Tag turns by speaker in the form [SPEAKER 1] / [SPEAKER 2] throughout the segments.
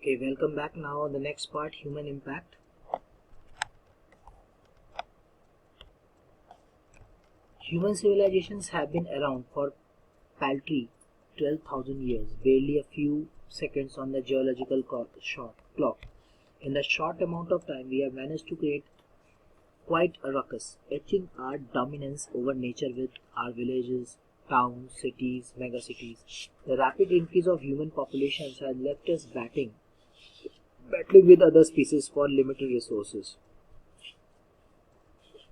[SPEAKER 1] Okay, welcome back. Now the next part, human impact. Human civilizations have been around for paltry 12,000 years, barely a few seconds on the geological clock. In the short amount of time, we have managed to create quite a ruckus, etching our dominance over nature with our villages, towns, cities, megacities. The rapid increase of human populations has left us battling with other species for limited resources.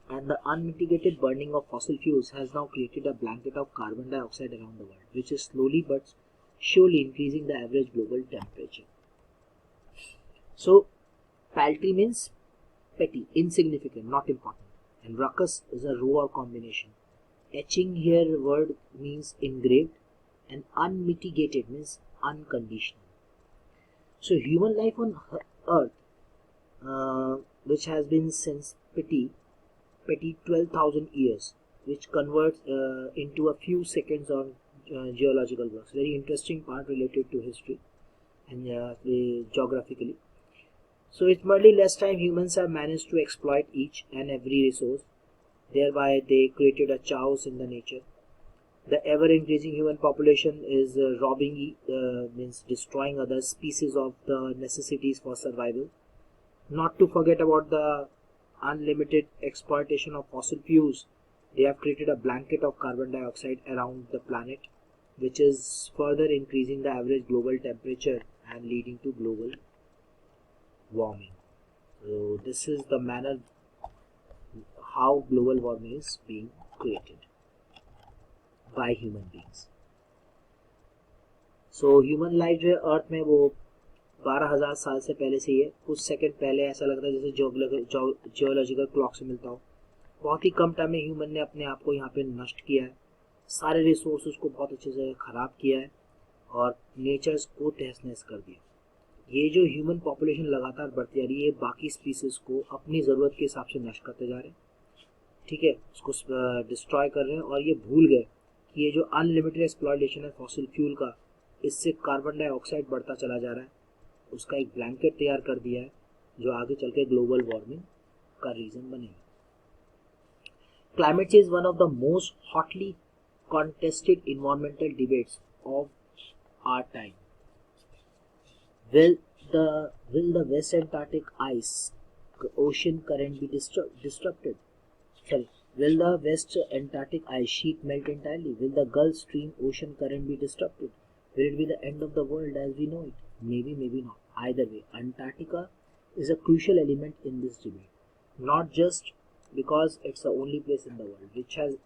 [SPEAKER 1] And the unmitigated burning of fossil fuels has now created a blanket of carbon dioxide around the world, which is slowly but surely increasing the average global temperature. So, paltry means petty, insignificant, not important, and ruckus is a row or combination. Etching here word means engraved, and unmitigated means unconditional. So, human life on Earth, which has been since petty 12,000 years, which converts into a few seconds on geological works. Very interesting part related to history and geographically. So it's merely less time humans have managed to exploit each and every resource. Thereby they created a chaos in the nature. The ever increasing human population is means destroying other species of the necessities for survival. Not to forget about the unlimited exploitation of fossil fuels. They have created a blanket of carbon dioxide around the planet, which is further increasing the average global temperature and leading to global warming. So this is the manner how global warming is being created by human beings. So human life जो है अर्थ में वो 12,000 साल से पहले से ही है. कुछ सेकंड पहले ऐसा लगता है जैसे जियोलॉजिकल क्लॉक से मिलता हो. बहुत ही कम टाइम में ह्यूमन ने अपने आप को यहाँ पे नष्ट किया है, सारे रिसोर्सेज को बहुत अच्छे से ख़राब किया है और नेचर्स को तहस नहस कर दिया. ये जो ह्यूमन पॉपुलेशन लगातार बढ़ती जा रही है, ये बाकी स्पीसीज को अपनी ज़रूरत के हिसाब से नष्ट करते जा रहे हैं. ठीक है, उसको डिस्ट्रॉय कर रहे हैं और ये भूल गए कि ये जो अनलिमिटेड एक्सप्लॉयटेशन है फॉसिल फ्यूल का, इससे कार्बन डाइऑक्साइड बढ़ता चला जा रहा है. उसका एक ब्लैंकेट तैयार कर दिया है जो आगे चल के ग्लोबल वार्मिंग का रीज़न बनेगा. Climate change is one of the most hotly contested environmental debates of our time. Will the West Antarctic ice ocean current be disrupted? Sorry, will the West Antarctic ice sheet melt entirely? Will the Gulf Stream ocean current be disrupted? Will it be the end of the world as we know it? Maybe, maybe not. Either way, Antarctica is a crucial element in this debate. Not just because it's the only place in the world which has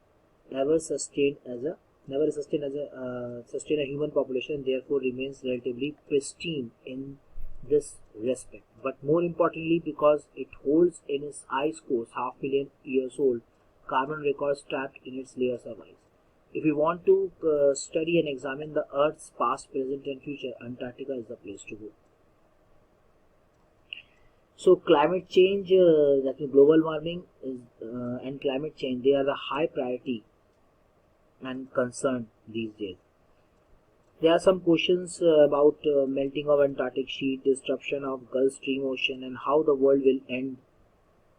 [SPEAKER 1] never sustained a human population, therefore remains relatively pristine in this respect, but more importantly because it holds in its ice cores 500,000 years old carbon records trapped in its layers of ice. If we want to study and examine the Earth's past, present and future, Antarctica is the place to go. So climate change, that is global warming and climate change, they are the high priority and concern these days. There are some questions about melting of Antarctic sheet, disruption of Gulf Stream ocean and how the world will end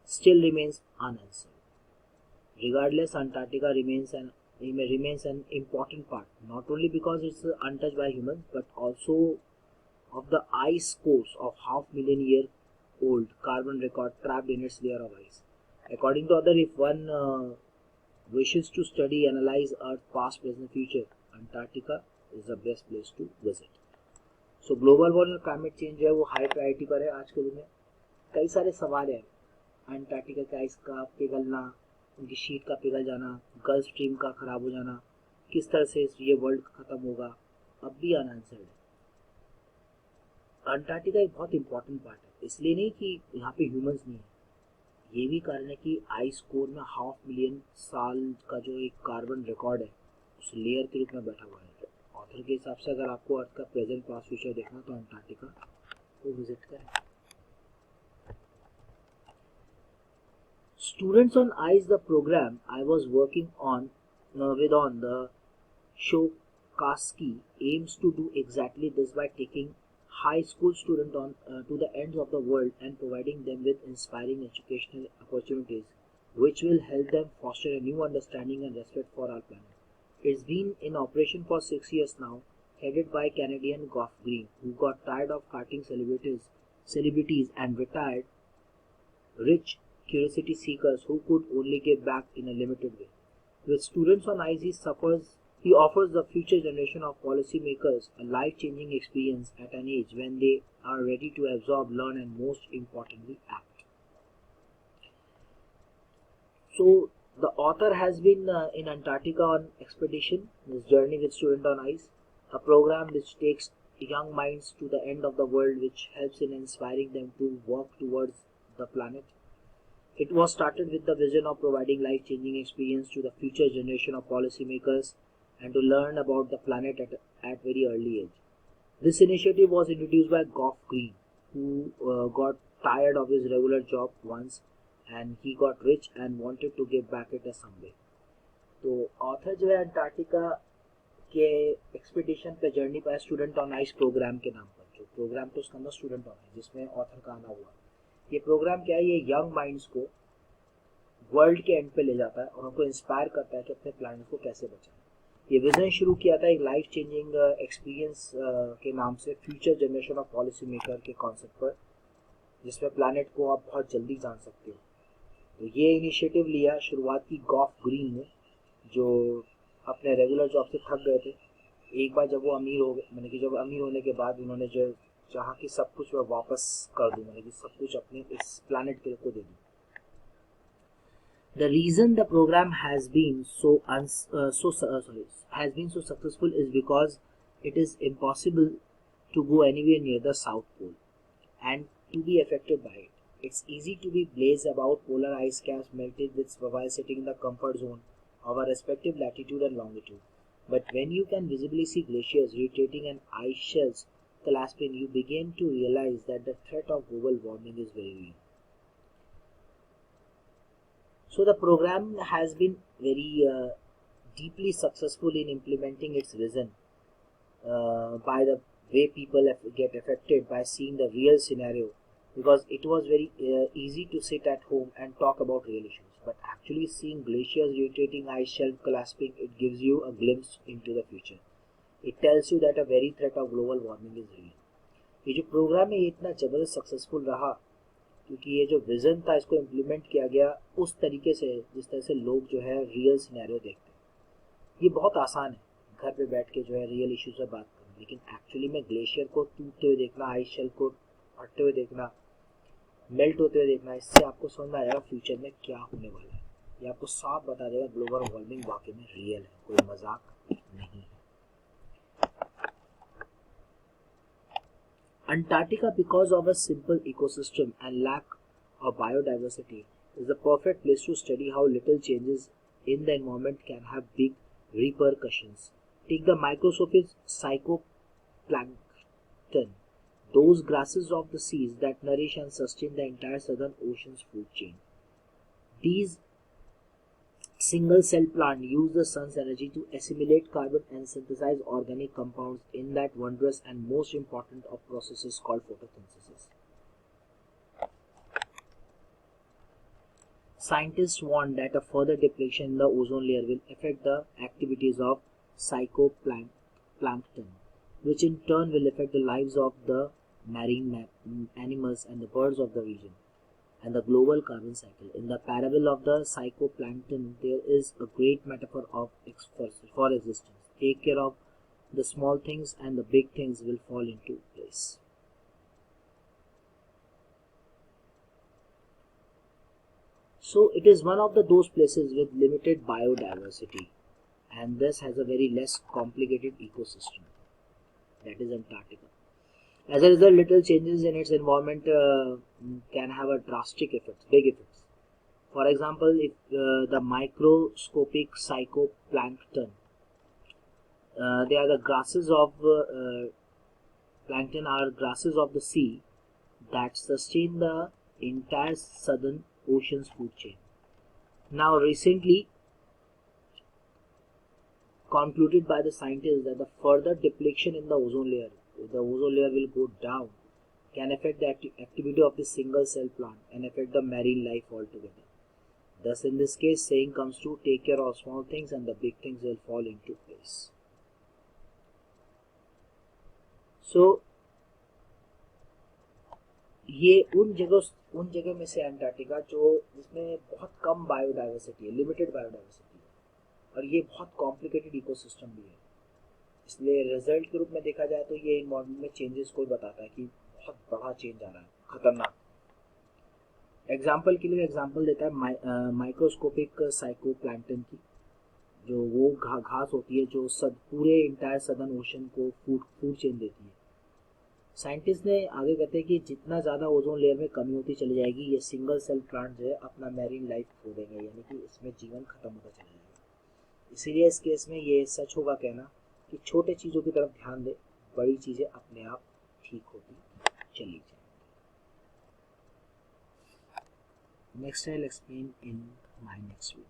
[SPEAKER 1] still remains unanswered. Regardless, Antarctica remains an important part, not only because it's untouched by humans, but also of the ice cores of 500,000 year old carbon record trapped in its layer of ice. According to others, if one wishes to study, analyze Earth past, present, future, Antarctica is the best place to visit. So global warming, climate change है वो high priority पर है आज के दिन में. कई सारे सवाल हैं. अंटार्कटिका का आइस का पिघलना, उनकी शीट का पिघल जाना, गल्फ स्ट्रीम का खराब हो जाना, किस तरह से ये वर्ल्ड खत्म होगा, अब भी अनआंसर्ड है. अंटार्कटिका एक बहुत इंपॉर्टेंट पार्ट है, इसलिए नहीं कि यहाँ पे ह्यूमंस नहीं है, ये भी कारण है कि आइस कोर में 500,000 साल का जो एक कार्बन रिकॉर्ड है उस लेयर के रूप में बैठा हुआ है. ऑथर के हिसाब से अगर आपको अर्थ का प्रेजेंट पास्ट फ्यूचर देखना तो अंटार्कटिका को विजिट करें. Students on ICE, the program I was working on the Shokasky aims to do exactly this by taking high school students to the ends of the world and providing them with inspiring educational opportunities which will help them foster a new understanding and respect for our planet. It's been in operation for 6 years now, headed by Canadian Gough Green, who got tired of carting celebrities and retired rich curiosity seekers who could only give back in a limited way. With students on ICE he offers the future generation of policymakers a life-changing experience at an age when they are ready to absorb, learn, and most importantly, act. So, the author has been in Antarctica on expedition, this journey with Student on Ice, a program which takes young minds to the end of the world, which helps in inspiring them to walk towards the planet. It was started with the vision of providing life-changing experience to the future generation of policymakers and to learn about the planet at very early age. This initiative was introduced by Gough Green, who got tired of his regular job once and he got rich and wanted to give back it some way. तो author जो है Antarctica के expedition पे journey पर student on ice programme के नाम पर, जो प्रोग्राम तो उसका नाम स्टूडेंट ऑन आइस जिसमें ऑथर का आना हुआ। ये प्रोग्राम क्या है, ये यंग माइंड्स को वर्ल्ड के एंड पे ले जाता है और उनको इंस्पायर करता है कि अपने प्लैनेट को कैसे बचाएं। ये विजन शुरू किया था एक लाइफ चेंजिंग एक्सपीरियंस के नाम से, future generation of policy maker के कॉन्सेप्ट पर, जिसमें प्लैनेट को आप बहुत जल्दी जान सकते हो। तो ये इनिशिएटिव लिया, शुरुआत की गॉफ ग्रीन ने, जो अपने रेगुलर जॉब से थक गए थे। एक बार जब वो अमीर हो गए, मैंने कि जब अमीर होने के बाद उन्होंने जो चाहा कि सब कुछ मैं वापस कर दूँ, मैंने कि सब कुछ अपने इस प्लैनेट के को दे दूँ। The reason the program has been so successful is because it is impossible to go anywhere near the South Pole and to be affected by it. It's easy to be blazed about polar ice caps melted while sitting in the comfort zone of our respective latitude and longitude. But when you can visibly see glaciers retreating and ice shelves collapsing, you begin to realize that the threat of global warming is very real. So the program has been very deeply successful in implementing its vision by the way people get affected by seeing the real scenario, because it was very easy to sit at home and talk about real issues, but actually seeing glaciers retreating, ice shelf collapsing, it gives you a glimpse into the future. It tells you that a very threat of global warming is real. ये जो programme है ये इतना ज़बरदस्त successful रहा क्योंकि ये जो विज़न था इसको इम्प्लीमेंट किया गया उस तरीके से जिस तरह से लोग जो है रियल सिनेरियो देखते हैं। ये बहुत आसान है घर पे बैठ के जो है रियल इशू से बात करना, लेकिन एक्चुअली में ग्लेशियर को टूटते हुए देखना, आइस शेल को फटते हुए देखना, मेल्ट होते हुए देखना, इससे आपको समझ में आएगा फ्यूचर में क्या होने वाला है। ये आपको साफ बता देगा ग्लोबल वार्मिंग वाकई में रियल है, कोई मजाक नहीं है। Antarctica, because of a simple ecosystem and lack of biodiversity, is the perfect place to study how little changes in the environment can have big repercussions. Take the microscopic phytoplankton, those grasses of the seas that nourish and sustain the entire southern ocean's food chain. These single-cell plants use the sun's energy to assimilate carbon and synthesize organic compounds in that wondrous and most important of processes called photosynthesis. Scientists warn that a further depletion in the ozone layer will affect the activities of phytoplankton, which in turn will affect the lives of the marine animals and the birds of the region, and the global carbon cycle. In the parable of the phytoplankton, there is a great metaphor for existence. Take care of the small things and the big things will fall into place. So it is one of those places with limited biodiversity and thus has a very less complicated ecosystem. That is Antarctica. As a result, little changes in its environment can have a drastic effects, big effects. For example, if the microscopic phytoplankton, they are the grasses of plankton are grasses of the sea that sustain the entire southern ocean's food chain. Now, recently concluded by the scientists that the further depletion in the ozone layer the ozone layer will go down, can affect the activity of the single cell plant and affect the marine life altogether. Thus, in this case, saying comes to take care of small things and the big things will fall into place. So, ये उन जगह में से Antarctica जो जिसमें बहुत कम biodiversity है, limited biodiversity है, और ये बहुत कॉम्प्लिकेटेड इकोसिस्टम भी है. इसलिए रिजल्ट के रूप में देखा जाए तो ये एनवायरमेंट में चेंजेस को बताता है कि बहुत बड़ा चेंज आ रहा है, खतरनाक. एग्जाम्पल के लिए एग्जाम्पल देता है माइक्रोस्कोपिक साइकोप्लैंक्टन की, जो वो घास होती है जो पूरे इंटायर सदर्न ओशन को फूड चेन देती है. साइंटिस्ट ने आगे कहते हैं कि जितना ज़्यादा ओजोन लेयर में कमी होती चली जाएगी, ये सिंगल सेल प्लांट जो है अपना मैरीन लाइफ खो देंगे, यानी कि इसमें जीवन खत्म होता चला जाएगा. इसीलिए इस केस में ये सच होगा कहना कि छोटे चीज़ों की तरफ ध्यान दे, बड़ी चीज़ें अपने आप ठीक होती चली जाए. Next I will explain in my next video.